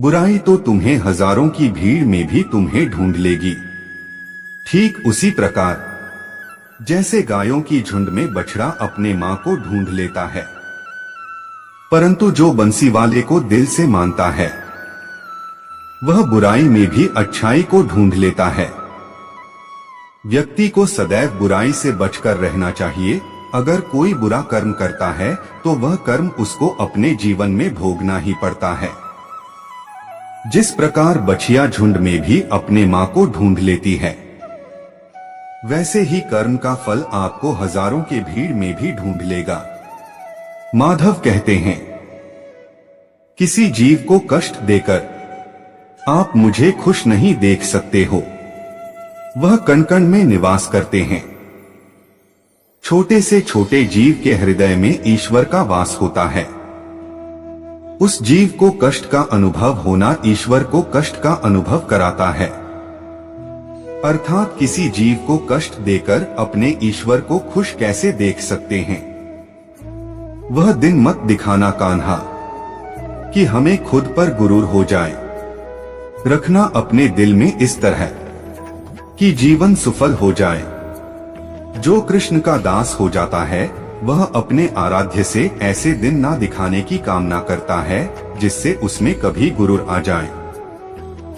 बुराई तो तुम्हें हजारों की भीड़ में भी तुम्हें ढूंढ लेगी। ठीक उसी प्रकार जैसे गायों की झुंड में बछड़ा अपने मां को ढूंढ लेता है, परंतु जो बंसी वाले को दिल से मानता है वह बुराई में भी अच्छाई को ढूंढ लेता है। व्यक्ति को सदैव बुराई से बचकर रहना चाहिए। अगर कोई बुरा कर्म करता है तो वह कर्म उसको अपने जीवन में भोगना ही पड़ता है। जिस प्रकार बछिया झुंड में भी अपने मां को ढूंढ लेती है, वैसे ही कर्म का फल आपको हजारों के भीड़ में भी ढूंढ लेगा। माधव कहते हैं, किसी जीव को कष्ट देकर आप मुझे खुश नहीं देख सकते हो। वह कण कण में निवास करते हैं। छोटे से छोटे जीव के हृदय में ईश्वर का वास होता है। उस जीव को कष्ट का अनुभव होना ईश्वर को कष्ट का अनुभव कराता है। अर्थात किसी जीव को कष्ट देकर अपने ईश्वर को खुश कैसे देख सकते हैं। वह दिन मत दिखाना कान्हा कि हमें खुद पर गुरूर हो जाए। रखना अपने दिल में इस तरह कि जीवन सफल हो जाए। जो कृष्ण का दास हो जाता है वह अपने आराध्य से ऐसे दिन ना दिखाने की कामना करता है जिससे उसमें कभी गुरूर आ जाए।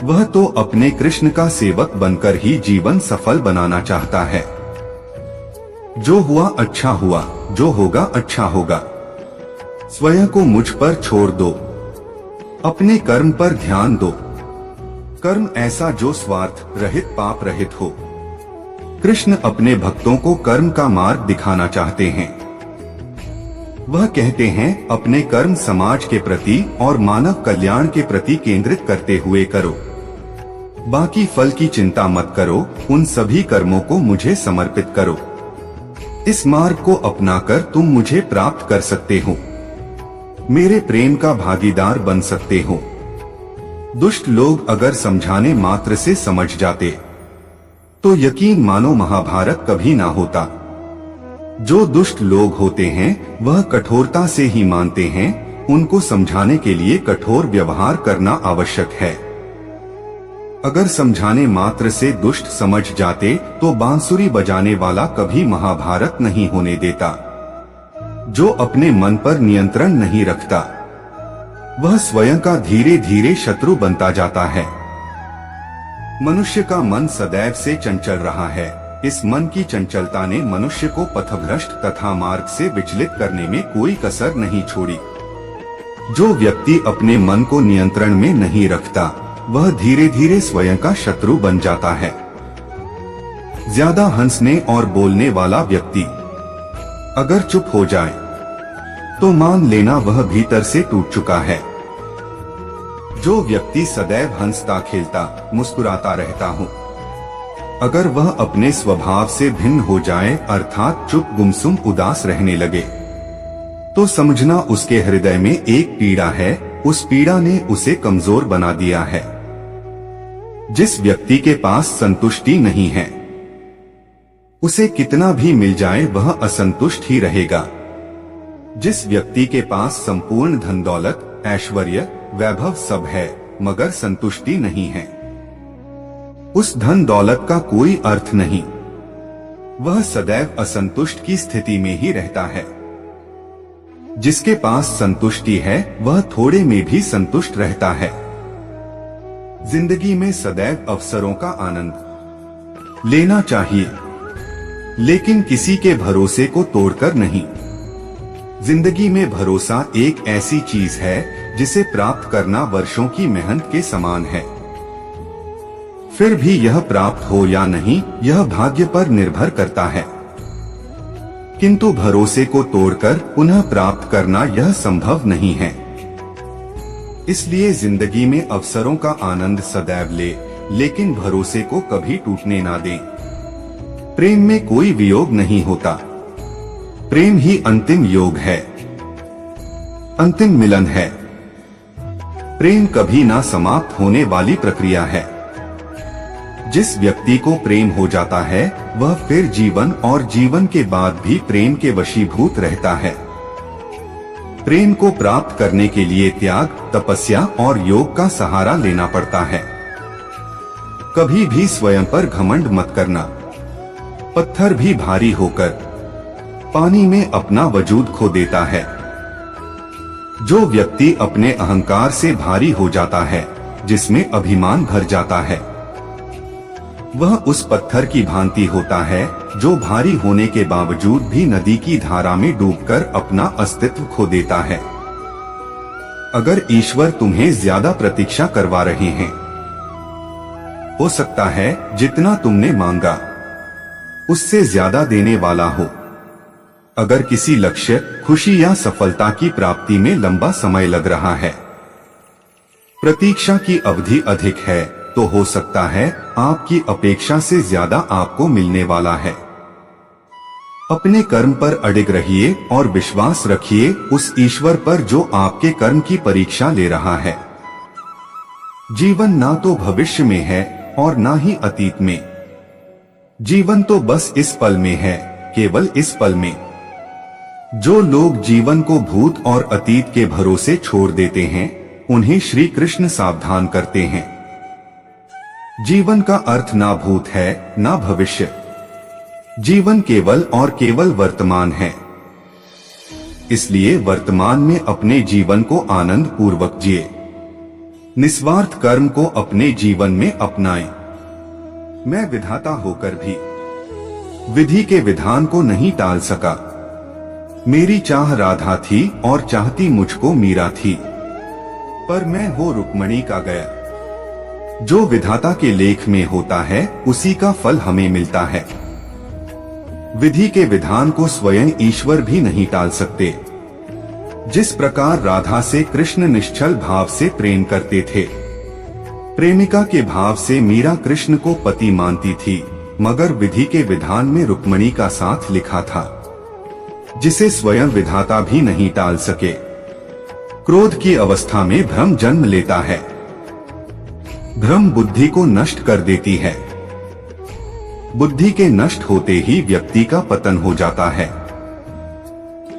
वह तो अपने कृष्ण का सेवक बनकर ही जीवन सफल बनाना चाहता है। जो हुआ अच्छा हुआ, जो होगा अच्छा होगा। स्वयं को मुझ पर छोड़ दो, अपने कर्म पर ध्यान दो। कर्म ऐसा जो स्वार्थ रहित पाप रहित हो। कृष्ण अपने भक्तों को कर्म का मार्ग दिखाना चाहते हैं। वह कहते हैं, अपने कर्म समाज के प्रति और मानव कल्याण के प्रति केंद्रित करते हुए करो। बाकी फल की चिंता मत करो, उन सभी कर्मों को मुझे समर्पित करो। इस मार्ग को अपनाकर तुम मुझे प्राप्त कर सकते हो, मेरे प्रेम का भागीदार बन सकते हो। दुष्ट लोग अगर समझाने मात्र से समझ जाते तो यकीन मानो महाभारत कभी ना होता। जो दुष्ट लोग होते हैं वह कठोरता से ही मानते हैं। उनको समझाने के लिए कठोर व्यवहार करना आवश्यक है। अगर समझाने मात्र से दुष्ट समझ जाते तो बांसुरी बजाने वाला कभी महाभारत नहीं होने देता। जो अपने मन पर नियंत्रण नहीं रखता वह स्वयं का धीरे धीरे शत्रु बनता जाता है। मनुष्य का मन सदैव से चंचल रहा है। इस मन की चंचलता ने मनुष्य को पथभ्रष्ट तथा मार्ग से विचलित करने में कोई कसर नहीं छोड़ी। जो व्यक्ति अपने मन को नियंत्रण में नहीं रखता वह धीरे धीरे स्वयं का शत्रु बन जाता है। ज्यादा हंसने और बोलने वाला व्यक्ति अगर चुप हो जाए तो मान लेना वह भीतर से टूट चुका है। जो व्यक्ति सदैव हंसता खेलता मुस्कुराता रहता हो, अगर वह अपने स्वभाव से भिन्न हो जाए अर्थात चुप गुमसुम उदास रहने लगे तो समझना उसके हृदय में एक पीड़ा है। उस पीड़ा ने उसे कमजोर बना दिया है। जिस व्यक्ति के पास संतुष्टि नहीं है उसे कितना भी मिल जाए वह असंतुष्ट ही रहेगा। जिस व्यक्ति के पास संपूर्ण धन दौलत ऐश्वर्य वैभव सब है मगर संतुष्टि नहीं है, उस धन दौलत का कोई अर्थ नहीं। वह सदैव असंतुष्ट की स्थिति में ही रहता है। जिसके पास संतुष्टि है वह थोड़े में भी संतुष्ट रहता है। जिंदगी में सदैव अवसरों का आनंद लेना चाहिए, लेकिन किसी के भरोसे को तोड़कर नहीं। जिंदगी में भरोसा एक ऐसी चीज है जिसे प्राप्त करना वर्षों की मेहनत के समान है। फिर भी यह प्राप्त हो या नहीं यह भाग्य पर निर्भर करता है, किंतु भरोसे को तोड़कर पुनः प्राप्त करना यह संभव नहीं है। इसलिए जिंदगी में अवसरों का आनंद सदैव ले, लेकिन भरोसे को कभी टूटने ना दें। प्रेम में कोई वियोग नहीं होता, प्रेम ही अंतिम योग है, अंतिम मिलन है। प्रेम कभी ना समाप्त होने वाली प्रक्रिया है। जिस व्यक्ति को प्रेम हो जाता है वह फिर जीवन और जीवन के बाद भी प्रेम के वशीभूत रहता है। प्रेम को प्राप्त करने के लिए त्याग, तपस्या और योग का सहारा लेना पड़ता है। कभी भी स्वयं पर घमंड मत करना। पत्थर भी भारी होकर पानी में अपना वजूद खो देता है। जो व्यक्ति अपने अहंकार से भारी हो जाता है, जिसमें अभिमान भर जाता है, वह उस पत्थर की भांति होता है जो भारी होने के बावजूद भी नदी की धारा में डूबकर अपना अस्तित्व खो देता है। अगर ईश्वर तुम्हें ज्यादा प्रतीक्षा करवा रहे हैं, हो सकता है जितना तुमने मांगा उससे ज्यादा देने वाला हो। अगर किसी लक्ष्य, खुशी या सफलता की प्राप्ति में लंबा समय लग रहा है, प्रतीक्षा की अवधि अधिक है, तो हो सकता है आपकी अपेक्षा से ज्यादा आपको मिलने वाला है। अपने कर्म पर अडिग रहिए और विश्वास रखिए उस ईश्वर पर जो आपके कर्म की परीक्षा ले रहा है। जीवन ना तो भविष्य में है और ना ही अतीत में। जीवन तो बस इस पल में है, केवल इस पल में। जो लोग जीवन को भूत और अतीत के भरोसे छोड़ देते हैं, उन्हें श्री कृष्ण सावधान करते हैं। जीवन का अर्थ ना भूत है ना भविष्य। जीवन केवल और केवल वर्तमान है। इसलिए वर्तमान में अपने जीवन को आनंद पूर्वक जिए। निस्वार्थ कर्म को अपने जीवन में अपनाएं। मैं विधाता होकर भी विधि के विधान को नहीं टाल सका। मेरी चाह राधा थी और चाहती मुझको मीरा थी, पर मैं हो रुक्मणी का गया। जो विधाता के लेख में होता है उसी का फल हमें मिलता है। विधि के विधान को स्वयं ईश्वर भी नहीं टाल सकते। जिस प्रकार राधा से कृष्ण निश्चल भाव से प्रेम करते थे, प्रेमिका के भाव से मीरा कृष्ण को पति मानती थी, मगर विधि के विधान में रुक्मणी का साथ लिखा था, जिसे स्वयं विधाता भी नहीं टाल सके। क्रोध की अवस्था में भ्रम जन्म लेता है। भ्रम बुद्धि को नष्ट कर देती है। बुद्धि के नष्ट होते ही व्यक्ति का पतन हो जाता है।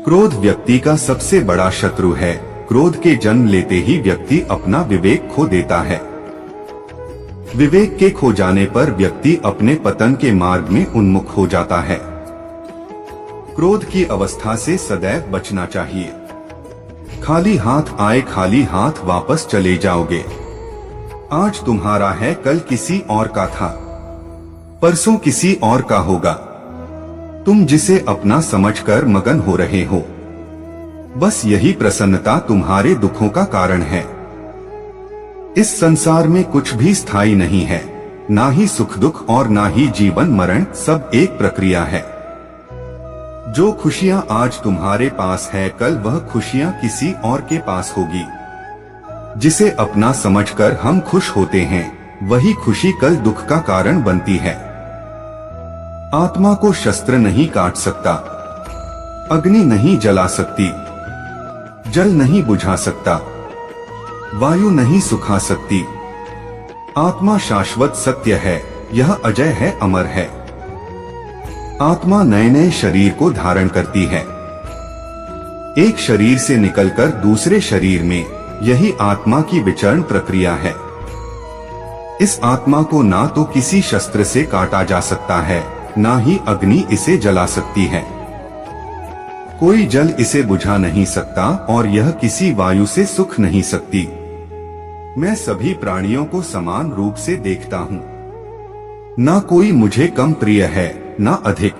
क्रोध व्यक्ति का सबसे बड़ा शत्रु है। क्रोध के जन्म लेते ही व्यक्ति अपना विवेक खो देता है। विवेक के खो जाने पर व्यक्ति अपने पतन के मार्ग में उन्मुख हो जाता है। क्रोध की अवस्था से सदैव बचना चाहिए। खाली हाथ आए खाली हाथ वापस चले जाओगे। आज तुम्हारा है, कल किसी और का था, परसों किसी और का होगा। तुम जिसे अपना समझकर मगन हो रहे हो, बस यही प्रसन्नता तुम्हारे दुखों का कारण है। इस संसार में कुछ भी स्थायी नहीं है, ना ही सुख दुख और ना ही जीवन मरण, सब एक प्रक्रिया है। जो खुशियां आज तुम्हारे पास है, कल वह खुशियां किसी और के पास होगी। जिसे अपना समझकर हम खुश होते हैं, वही खुशी कल दुख का कारण बनती है। आत्मा को शस्त्र नहीं काट सकता, अग्नि नहीं जला सकती, जल नहीं बुझा सकता, वायु नहीं सुखा सकती। आत्मा शाश्वत सत्य है, यह अजय है, अमर है। आत्मा नए नए शरीर को धारण करती है। एक शरीर से निकलकर दूसरे शरीर में, यही आत्मा की विचरण प्रक्रिया है। इस आत्मा को ना तो किसी शस्त्र से काटा जा सकता है, ना ही अग्नि इसे जला सकती है। कोई जल इसे बुझा नहीं सकता और यह किसी वायु से सुख नहीं सकती। मैं सभी प्राणियों को समान रूप से देखता हूँ। ना कोई मुझे कम प्रिय है, ना अधिक।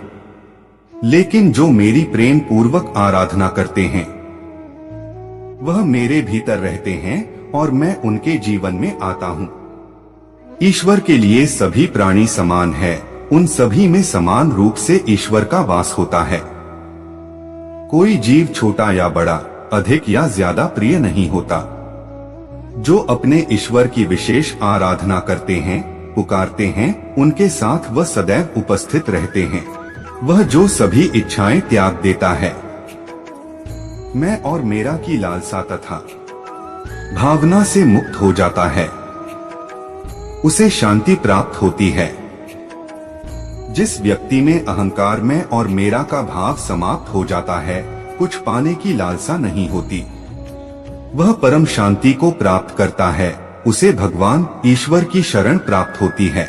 लेकिन जो मेरी प्रेम पूर्वक आराधना करते हैं, वह मेरे भीतर रहते हैं और मैं उनके जीवन में आता हूँ। ईश्वर के लिए सभी प्राणी समान है, उन सभी में समान रूप से ईश्वर का वास होता है। कोई जीव छोटा या बड़ा, अधिक या ज्यादा प्रिय नहीं होता। जो अपने ईश्वर की विशेष आराधना करते हैं, पुकारते हैं, उनके साथ वह सदैव उपस्थित रहते हैं। वह जो सभी इच्छाएं त्याग देता है, मैं और मेरा की लालसा तथा भावना से मुक्त हो जाता है, उसे शांति प्राप्त होती है। जिस व्यक्ति में अहंकार में और मेरा का भाव समाप्त हो जाता है, कुछ पाने की लालसा नहीं होती। वह परम शांति को प्राप्त करता है, उसे भगवान ईश्वर की शरण प्राप्त होती है।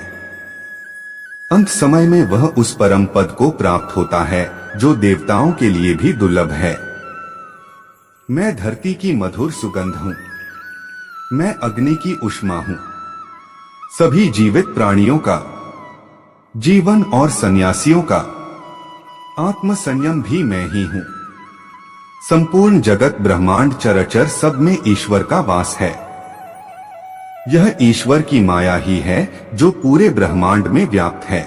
अंत समय में वह उस परम पद को प्राप्त होता है जो देवताओं के लिए भी दुर्लभ है। मैं धरती की मधुर सुगंध हूँ, मैं अग्नि की उष्मा हूँ। सभी जीवित प्राणियों का जीवन और सन्यासियों का आत्म संयम भी मैं ही हूँ। संपूर्ण जगत ब्रह्मांड चराचर सब में ईश्वर का वास है। यह ईश्वर की माया ही है जो पूरे ब्रह्मांड में व्याप्त है।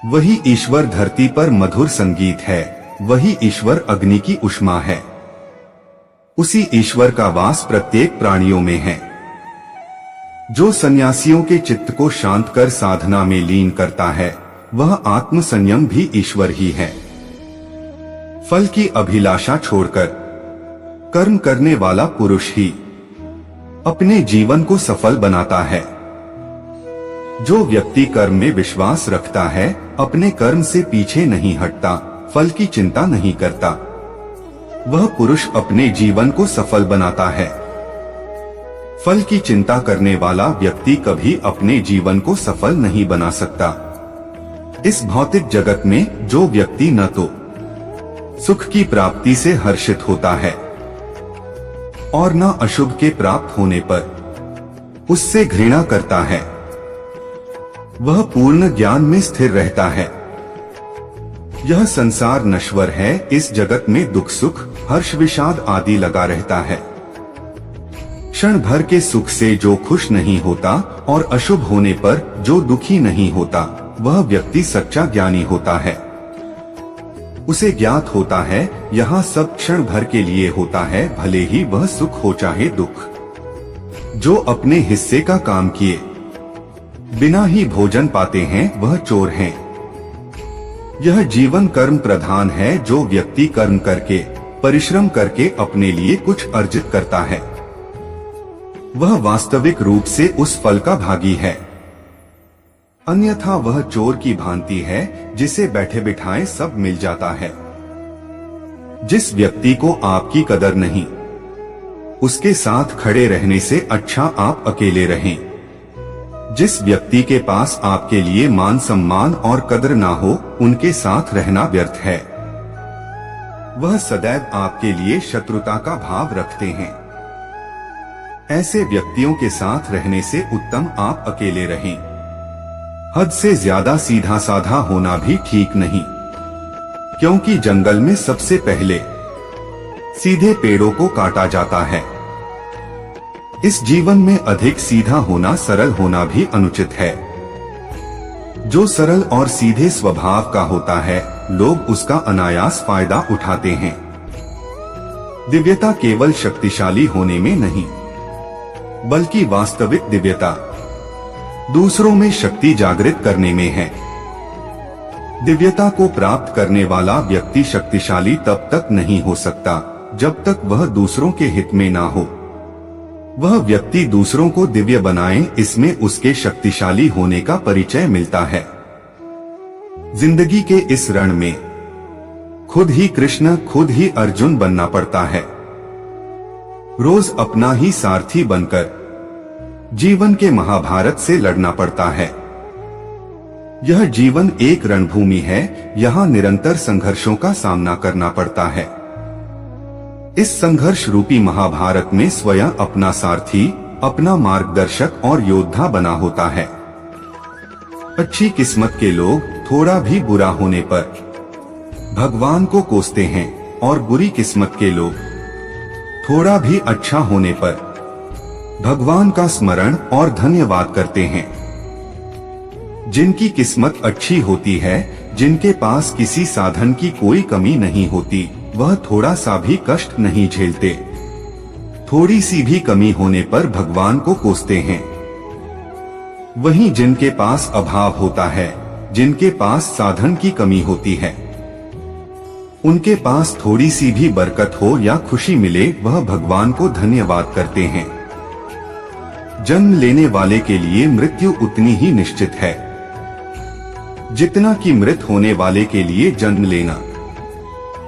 वही ईश्वर धरती पर मधुर संगीत है, वही ईश्वर अग्नि की उष्मा है। उसी ईश्वर का वास प्रत्येक प्राणियों में है। जो सन्यासियों के चित्त को शांत कर साधना में लीन करता है, वह आत्म संयम भी ईश्वर ही है। फल की अभिलाषा छोड़कर कर्म करने वाला पुरुष ही अपने जीवन को सफल बनाता है। जो व्यक्ति कर्म में विश्वास रखता है, अपने कर्म से पीछे नहीं हटता, फल की चिंता नहीं करता, वह पुरुष अपने जीवन को सफल बनाता है। फल की चिंता करने वाला व्यक्ति कभी अपने जीवन को सफल नहीं बना सकता। इस भौतिक जगत में जो व्यक्ति न तो सुख की प्राप्ति से हर्षित होता है और न अशुभ के प्राप्त होने पर उससे घृणा करता है, वह पूर्ण ज्ञान में स्थिर रहता है। यह संसार नश्वर है, इस जगत में दुख सुख हर्ष विषाद आदि लगा रहता है। क्षण भर के सुख से जो खुश नहीं होता और अशुभ होने पर जो दुखी नहीं होता, वह व्यक्ति सच्चा ज्ञानी होता है। उसे ज्ञात होता है यहाँ सब क्षण भर के लिए होता है, भले ही वह सुख हो चाहे दुख। जो अपने हिस्से का काम किए बिना ही भोजन पाते हैं, वह चोर हैं। यह जीवन कर्म प्रधान है। जो व्यक्ति कर्म करके परिश्रम करके अपने लिए कुछ अर्जित करता है, वह वास्तविक रूप से उस फल का भागी है। अन्यथा वह चोर की भांति है जिसे बैठे बिठाए सब मिल जाता है। जिस व्यक्ति को आपकी कदर नहीं, उसके साथ खड़े रहने से अच्छा आप अकेले रहें। जिस व्यक्ति के पास आपके लिए मान सम्मान और कदर ना हो, उनके साथ रहना व्यर्थ है। वह सदैव आपके लिए शत्रुता का भाव रखते हैं। ऐसे व्यक्तियों के साथ रहने से उत्तम आप अकेले रहें। हद से ज्यादा सीधा साधा होना भी ठीक नहीं, क्योंकि जंगल में सबसे पहले सीधे पेड़ों को काटा जाता है। इस जीवन में अधिक सीधा होना, सरल होना भी अनुचित है। जो सरल और सीधे स्वभाव का होता है, लोग उसका अनायास फायदा उठाते हैं। दिव्यता केवल शक्तिशाली होने में नहीं, बल्कि वास्तविक दिव्यता दूसरों में शक्ति जागृत करने में है। दिव्यता को प्राप्त करने वाला व्यक्ति शक्तिशाली तब तक नहीं हो सकता जब तक वह दूसरों के हित में ना हो। वह व्यक्ति दूसरों को दिव्य बनाए, इसमें उसके शक्तिशाली होने का परिचय मिलता है। जिंदगी के इस रण में खुद ही कृष्ण, खुद ही अर्जुन बनना पड़ता है। रोज अपना ही सारथी बनकर जीवन के महाभारत से लड़ना पड़ता है। यह जीवन एक रणभूमि है, यहाँ निरंतर संघर्षों का सामना करना पड़ता है। इस संघर्ष रूपी महाभारत में स्वयं अपना सारथी, अपना मार्गदर्शक और योद्धा बना होता है। अच्छी किस्मत के लोग थोड़ा भी बुरा होने पर भगवान को कोसते हैं और बुरी किस्मत के लोग थोड़ा भी अच्छा होने पर भगवान का स्मरण और धन्यवाद करते हैं। जिनकी किस्मत अच्छी होती है, जिनके पास किसी साधन की कोई कमी नहीं होती, वह थोड़ा सा भी कष्ट नहीं झेलते। थोड़ी सी भी कमी होने पर भगवान को कोसते हैं। वहीं जिनके पास अभाव होता है, जिनके पास साधन की कमी होती है, उनके पास थोड़ी सी भी बरकत हो या खुशी मिले, वह भगवान को धन्यवाद करते हैं। जन्म लेने वाले के लिए मृत्यु उतनी ही निश्चित है जितना कि मृत होने वाले के लिए जन्म लेना।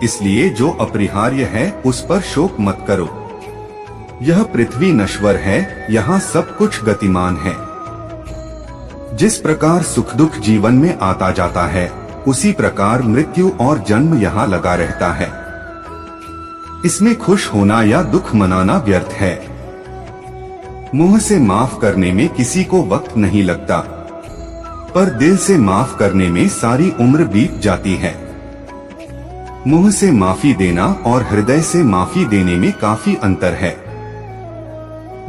इसलिए जो अपरिहार्य है उस पर शोक मत करो। यह पृथ्वी नश्वर है, यहाँ सब कुछ गतिमान है। जिस प्रकार सुख दुख जीवन में आता जाता है, उसी प्रकार मृत्यु और जन्म यहाँ लगा रहता है। इसमें खुश होना या दुख मनाना व्यर्थ है। मुंह से माफ करने में किसी को वक्त नहीं लगता, पर दिल से माफ करने में सारी उम्र बीत जाती है। मुंह से माफी देना और हृदय से माफी देने में काफी अंतर है।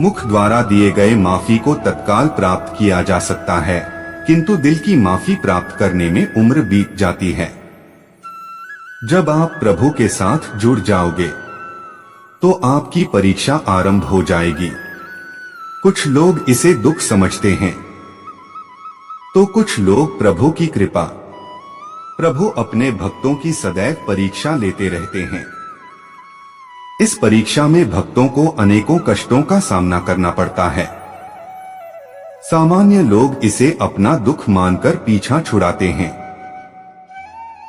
मुख द्वारा दिए गए माफी को तत्काल प्राप्त किया जा सकता है, किंतु दिल की माफी प्राप्त करने में उम्र बीत जाती है। जब आप प्रभु के साथ जुड़ जाओगे तो आपकी परीक्षा आरंभ हो जाएगी। कुछ लोग इसे दुख समझते हैं, तो कुछ लोग प्रभु की कृपा। प्रभु अपने भक्तों की सदैव परीक्षा लेते रहते हैं। इस परीक्षा में भक्तों को अनेकों कष्टों का सामना करना पड़ता है। सामान्य लोग इसे अपना दुख मानकर पीछा छुड़ाते हैं।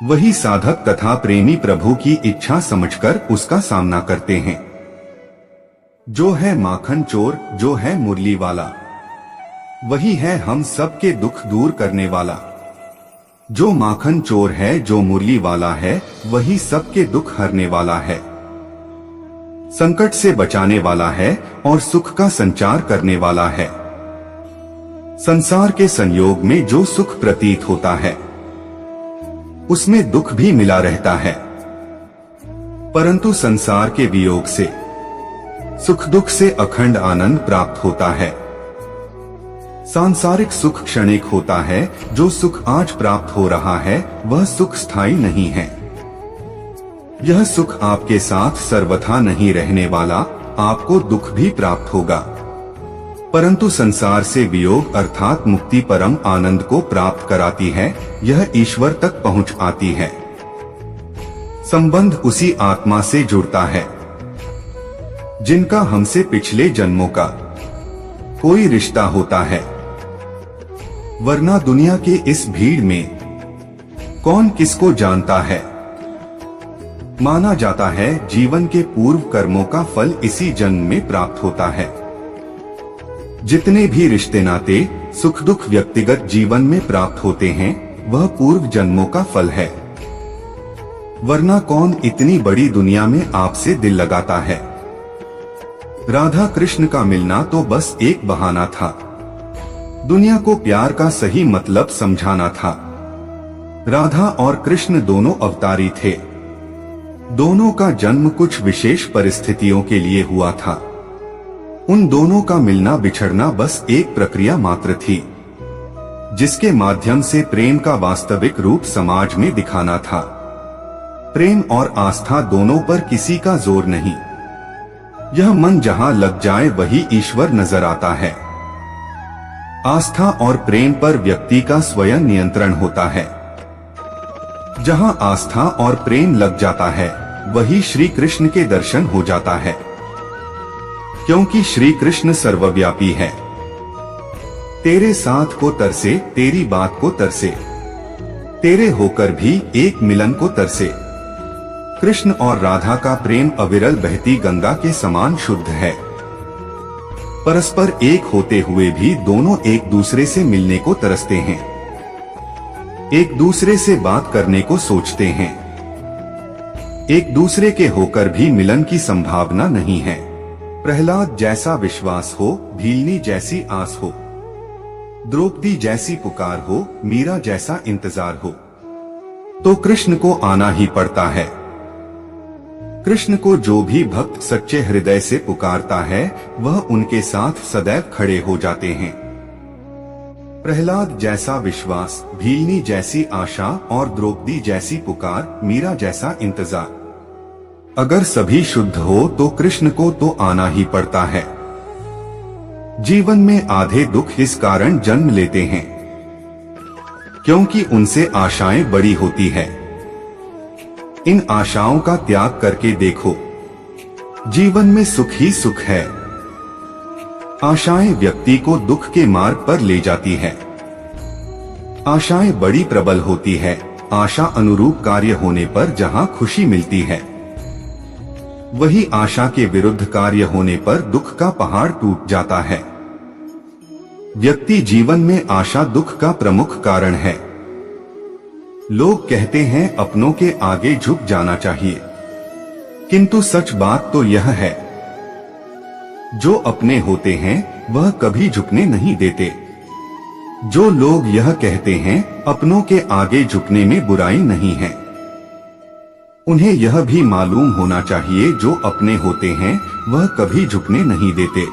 वही साधक तथा प्रेमी प्रभु की इच्छा समझकर उसका सामना करते हैं। जो है माखन चोर, जो है मुरली वाला, वही है हम सबके दुख दूर करने वाला। जो माखन चोर है, जो मुरली वाला है, वही सबके दुख हरने वाला है। संकट से बचाने वाला है और सुख का संचार करने वाला है। संसार के संयोग में जो सुख प्रतीत होता है, उसमें दुख भी मिला रहता है, परंतु संसार के वियोग से सुख दुख से अखंड आनंद प्राप्त होता है। सांसारिक सुख क्षणिक होता है, जो सुख आज प्राप्त हो रहा है वह सुख स्थायी नहीं है। यह सुख आपके साथ सर्वथा नहीं रहने वाला, आपको दुख भी प्राप्त होगा, परंतु संसार से वियोग अर्थात मुक्ति परम आनंद को प्राप्त कराती है। यह ईश्वर तक पहुंच आती है। संबंध उसी आत्मा से जुड़ता है जिनका हमसे पिछले जन्मों का कोई रिश्ता होता है, वरना दुनिया के इस भीड़ में कौन किसको जानता है। माना जाता है जीवन के पूर्व कर्मों का फल इसी जन्म में प्राप्त होता है। जितने भी रिश्ते नाते सुख दुख व्यक्तिगत जीवन में प्राप्त होते हैं, वह पूर्व जन्मों का फल है, वरना कौन इतनी बड़ी दुनिया में आपसे दिल लगाता है। राधा कृष्ण का मिलना तो बस एक बहाना था। दुनिया को प्यार का सही मतलब समझाना था। राधा और कृष्ण दोनों अवतारी थे। दोनों का जन्म कुछ विशेष परिस्थितियों के लिए हुआ था। उन दोनों का मिलना बिछड़ना बस एक प्रक्रिया मात्र थी, जिसके माध्यम से प्रेम का वास्तविक रूप समाज में दिखाना था। प्रेम और आस्था दोनों पर किसी का जोर नहीं। यह मन जहां लग जाए वही ईश्वर नजर आता है। आस्था और प्रेम पर व्यक्ति का स्वयं नियंत्रण होता है। जहां आस्था और प्रेम लग जाता है, वही श्री कृष्ण के दर्शन हो जाता है, क्योंकि श्री कृष्ण सर्वव्यापी है। तेरे साथ को तरसे, तेरी बात को तरसे, तेरे होकर भी एक मिलन को तरसे। कृष्ण और राधा का प्रेम अविरल बहती गंगा के समान शुद्ध है। परस्पर एक होते हुए भी दोनों एक दूसरे से मिलने को तरसते हैं, एक दूसरे से बात करने को सोचते हैं। एक दूसरे के होकर भी मिलन की संभावना नहीं है। प्रहलाद जैसा विश्वास हो, भीलनी जैसी आस हो, द्रौपदी जैसी पुकार हो, मीरा जैसा इंतजार हो, तो कृष्ण को आना ही पड़ता है। कृष्ण को जो भी भक्त सच्चे हृदय से पुकारता है, वह उनके साथ सदैव खड़े हो जाते हैं। प्रहलाद जैसा विश्वास, भीलनी जैसी आशा और द्रौपदी जैसी पुकार, मीरा जैसा इंतजार। अगर सभी शुद्ध हो तो कृष्ण को तो आना ही पड़ता है। जीवन में आधे दुख इस कारण जन्म लेते हैं, क्योंकि उनसे आशाएं बड़ी होती है। इन आशाओं का त्याग करके देखो, जीवन में सुख ही सुख है। आशाएं व्यक्ति को दुख के मार्ग पर ले जाती है। आशाएं बड़ी प्रबल होती है, आशा अनुरूप कार्य होने पर जहाँ खुशी मिलती है, वही आशा के विरुद्ध कार्य होने पर दुख का पहाड़ टूट जाता है। व्यक्ति जीवन में आशा दुख का प्रमुख कारण है। लोग कहते हैं अपनों के आगे झुक जाना चाहिए, किंतु सच बात तो यह है, जो अपने होते हैं वह कभी झुकने नहीं देते। जो लोग यह कहते हैं अपनों के आगे झुकने में बुराई नहीं है, उन्हें यह भी मालूम होना चाहिए जो अपने होते हैं वह कभी झुकने नहीं देते।